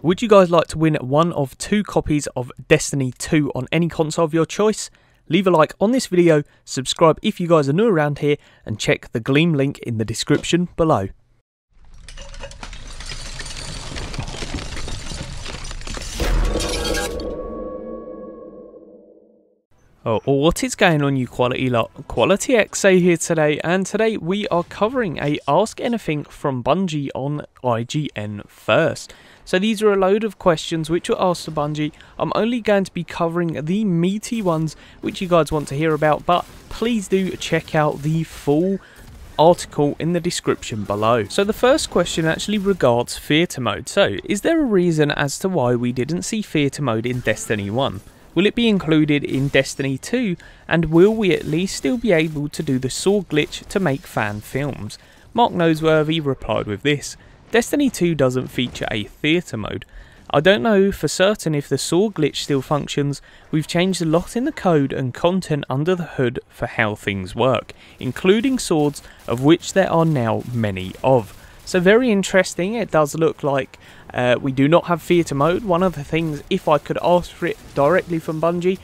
Would you guys like to win one of 2 copies of Destiny 2 on any console of your choice? Leave a like on this video, subscribe if you guys are new around here, and check the Gleam link in the description below. Oh, what is going on, you quality lot? Quality XA here today, and today we are covering a Ask Anything from Bungie on IGN first. So these are a load of questions which were asked to Bungie. I'm only going to be covering the meaty ones which you guys want to hear about, but please do check out the full article in the description below. So the first question actually regards theatre mode. So is there a reason as to why we didn't see theatre mode in Destiny 1? Will it be included in Destiny 2, and will we at least still be able to do the sword glitch to make fan films? Mark Noseworthy replied with this: Destiny 2 doesn't feature a theatre mode. I don't know for certain if the sword glitch still functions. We've changed a lot in the code and content under the hood for how things work, including swords, of which there are now many of. So very interesting. It does look like we do not have theatre mode. One of the things, if I could ask for it directly from Bungie,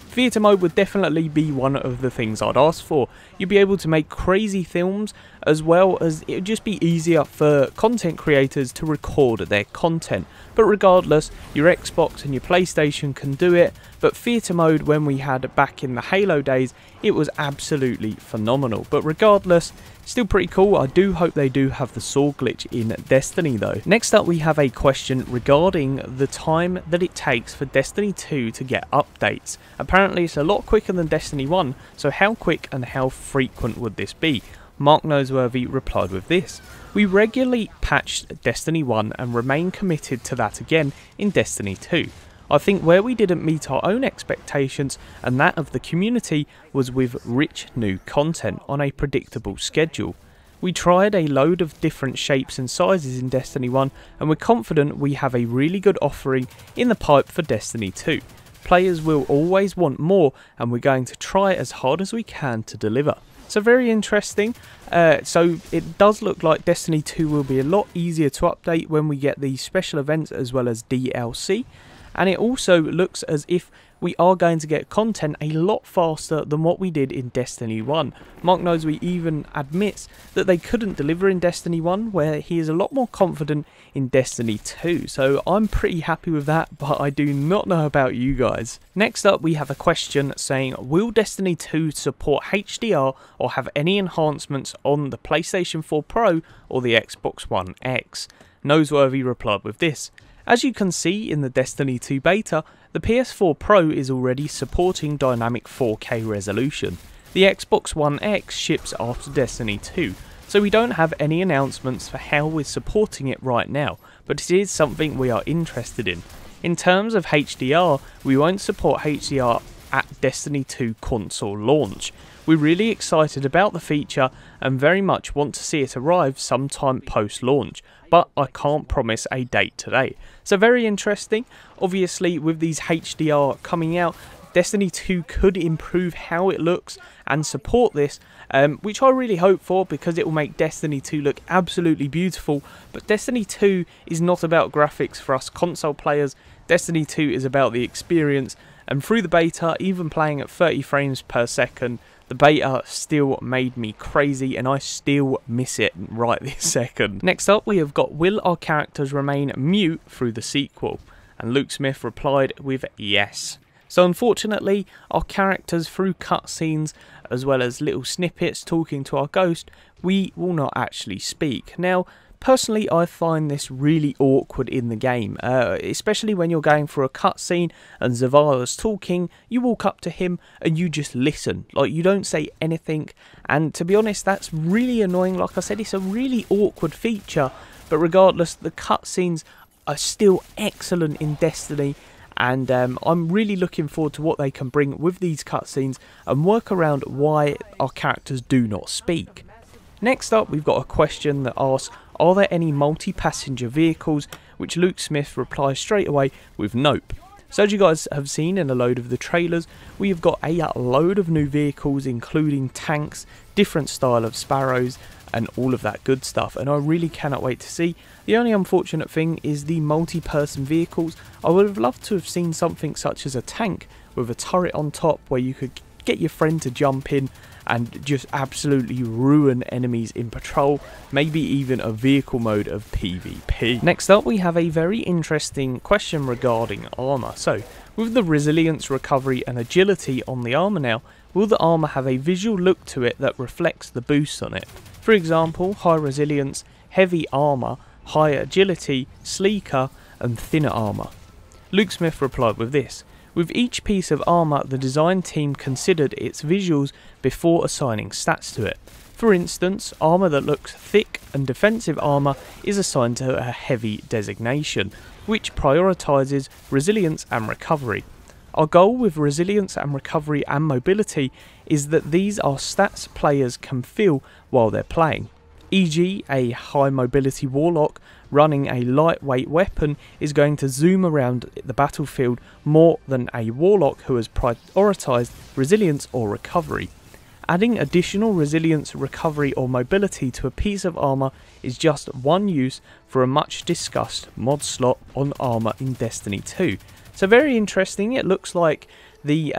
theatre mode would definitely be one of the things I'd ask for. You'd be able to make crazy films, as well as it would just be easier for content creators to record their content. But regardless, your Xbox and your PlayStation can do it, but theatre mode, when we had it back in the Halo days, it was absolutely phenomenal. But regardless, still pretty cool. I do hope they do have the sword glitch in Destiny though. Next up, we have a question regarding the time that it takes for Destiny 2 to get updates. Apparently it's a lot quicker than Destiny 1, so how quick and how frequent would this be? Mark Noseworthy replied with this: we regularly patched Destiny 1 and remain committed to that again in Destiny 2. I think where we didn't meet our own expectations and that of the community was with rich new content on a predictable schedule. We tried a load of different shapes and sizes in Destiny 1, and we're confident we have a really good offering in the pipe for Destiny 2. Players will always want more, and we're going to try as hard as we can to deliver. So very interesting. So it does look like Destiny 2 will be a lot easier to update when we get these special events as well as DLC. And it also looks as if we are going to get content a lot faster than what we did in Destiny 1. Mark Noseworthy even admits that they couldn't deliver in Destiny 1, where he is a lot more confident in Destiny 2. So I'm pretty happy with that, but I do not know about you guys. Next up, we have a question saying, will Destiny 2 support HDR or have any enhancements on the PlayStation 4 Pro or the Xbox One X? Noseworthy replied with this: as you can see in the Destiny 2 beta, the PS4 Pro is already supporting dynamic 4K resolution. The Xbox One X ships after Destiny 2, so we don't have any announcements for how we're supporting it right now, but it is something we are interested in. In terms of HDR, we won't support HDR at Destiny 2 console launch. We're really excited about the feature and very much want to see it arrive sometime post-launch, but I can't promise a date today. So very interesting. Obviously, with these HDR coming out, Destiny 2 could improve how it looks and support this, which I really hope for, because it will make Destiny 2 look absolutely beautiful. But Destiny 2 is not about graphics for us console players. Destiny 2 is about the experience, and through the beta, even playing at 30 frames per second, the beta still made me crazy, and I still miss it right this second. Next up, we have got, will our characters remain mute through the sequel? And Luke Smith replied with yes. So unfortunately, our characters, through cutscenes as well as little snippets talking to our ghost, we will not actually speak. Now, personally, I find this really awkward in the game, especially when you're going through a cutscene and Zavala's talking. You walk up to him and you just listen, like you don't say anything, and to be honest, that's really annoying. Like I said, it's a really awkward feature, but regardless, the cutscenes are still excellent in Destiny, and I'm really looking forward to what they can bring with these cutscenes and work around why our characters do not speak. Next up, we've got a question that asks, are there any multi-passenger vehicles? Which Luke Smith replies straight away with nope. So as you guys have seen in a load of the trailers, we have got a load of new vehicles, including tanks, different style of sparrows, and all of that good stuff, and I really cannot wait to see. The only unfortunate thing is the multi-person vehicles. I would have loved to have seen something such as a tank with a turret on top where you could get your friend to jump in and just absolutely ruin enemies in patrol, maybe even a vehicle mode of PvP. Next up, we have a very interesting question regarding armor. So, with the resilience, recovery and agility on the armor now, will the armor have a visual look to it that reflects the boost on it? For example, high resilience, heavy armor, high agility, sleeker and thinner armor. Luke Smith replied with this: with each piece of armour, the design team considered its visuals before assigning stats to it. For instance, armour that looks thick and defensive armour is assigned to a heavy designation, which prioritises resilience and recovery. Our goal with resilience and recovery and mobility is that these are stats players can feel while they're playing. E.g., a high mobility warlock running a lightweight weapon is going to zoom around the battlefield more than a warlock who has prioritised resilience or recovery. Adding additional resilience, recovery or mobility to a piece of armour is just one use for a much discussed mod slot on armour in Destiny 2. So very interesting. It looks like the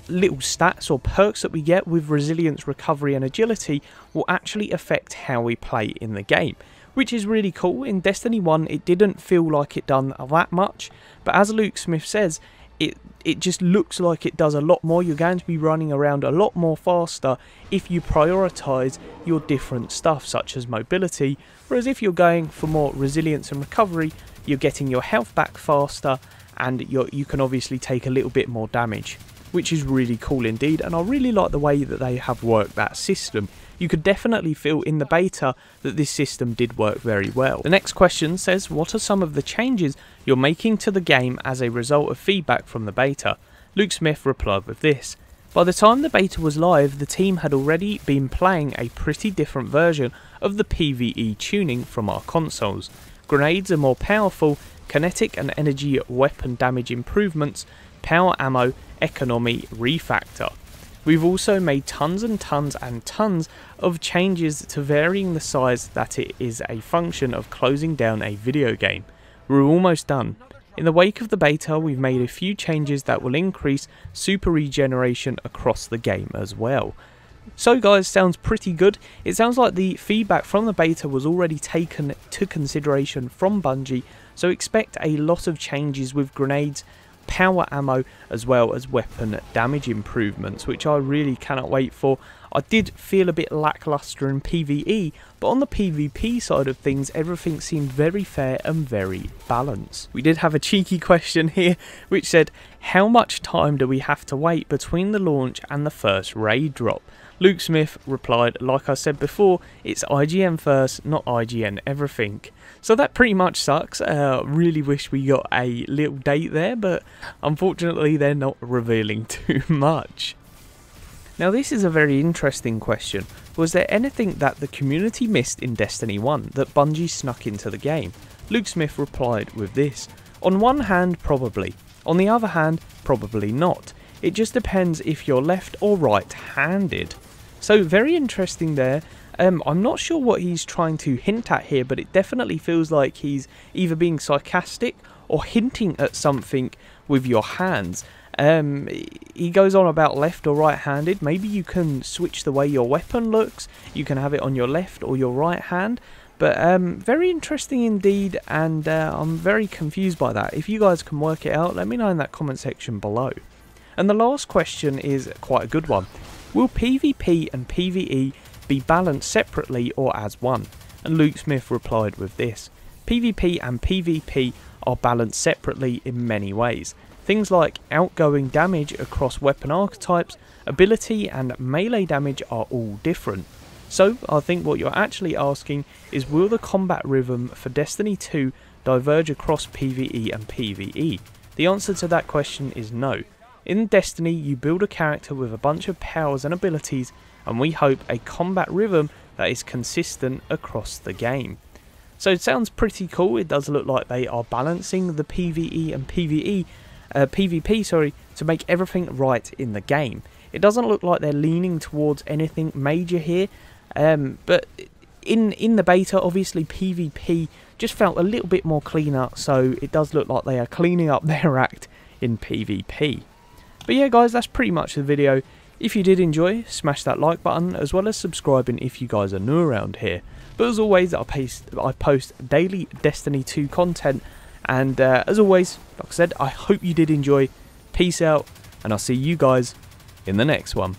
little stats or perks that we get with resilience, recovery and agility will actually affect how we play in the game, which is really cool. In Destiny 1 it didn't feel like it done that much, but as Luke Smith says, it just looks like it does a lot more. You're going to be running around a lot more faster if you prioritise your different stuff such as mobility, whereas if you're going for more resilience and recovery, you're getting your health back faster and you can obviously take a little bit more damage, which is really cool indeed, and I really like the way that they have worked that system. You could definitely feel in the beta that this system did work very well. The next question says, what are some of the changes you're making to the game as a result of feedback from the beta? Luke Smith replied with this: by the time the beta was live, the team had already been playing a pretty different version of the PvE tuning from our consoles. Grenades are more powerful, kinetic and energy weapon damage improvements, power ammo, economy refactor. We've also made tons and tons and tons of changes to varying the size that it is a function of closing down a video game. We're almost done. In the wake of the beta, we've made a few changes that will increase super regeneration across the game as well. So guys, sounds pretty good. It sounds like the feedback from the beta was already taken to consideration from Bungie, so expect a lot of changes with grenades, power ammo as well as weapon damage improvements, which I really cannot wait for. I did feel a bit lackluster in PvE, but on the PvP side of things everything seemed very fair and very balanced. We did have a cheeky question here which said, how much time do we have to wait between the launch and the first raid drop? Luke Smith replied, like I said before, it's IGN first, not IGN everything. So that pretty much sucks. Really wish we got a little date there, but unfortunately they're not revealing too much. Now this is a very interesting question. Was there anything that the community missed in Destiny 1 that Bungie snuck into the game? Luke Smith replied with this: on one hand, probably. On the other hand, probably not. It just depends if you're left or right-handed. So very interesting there. I'm not sure what he's trying to hint at here, but it definitely feels like he's either being sarcastic or hinting at something with your hands. He goes on about left or right-handed. Maybe you can switch the way your weapon looks. You can have it on your left or your right hand. But very interesting indeed, and I'm very confused by that. If you guys can work it out, let me know in that comment section below. And the last question is quite a good one. Will PvP and PvE be balanced separately or as one? And Luke Smith replied with this: PvP and PvP are balanced separately in many ways. Things like outgoing damage across weapon archetypes, ability and melee damage are all different. So I think what you're actually asking is, will the combat rhythm for Destiny 2 diverge across PvE and PvE? The answer to that question is no. In Destiny, you build a character with a bunch of powers and abilities, and we hope a combat rhythm that is consistent across the game. So it sounds pretty cool. It does look like they are balancing the PvE and PvP to make everything right in the game. It doesn't look like they're leaning towards anything major here, but in the beta, obviously PvP just felt a little bit more cleaner, so it does look like they are cleaning up their act in PvP. But yeah guys, that's pretty much the video. If you did enjoy, smash that like button, as well as subscribing if you guys are new around here. But as always, I post daily Destiny 2 content, and as always, like I said, I hope you did enjoy. Peace out, and I'll see you guys in the next one.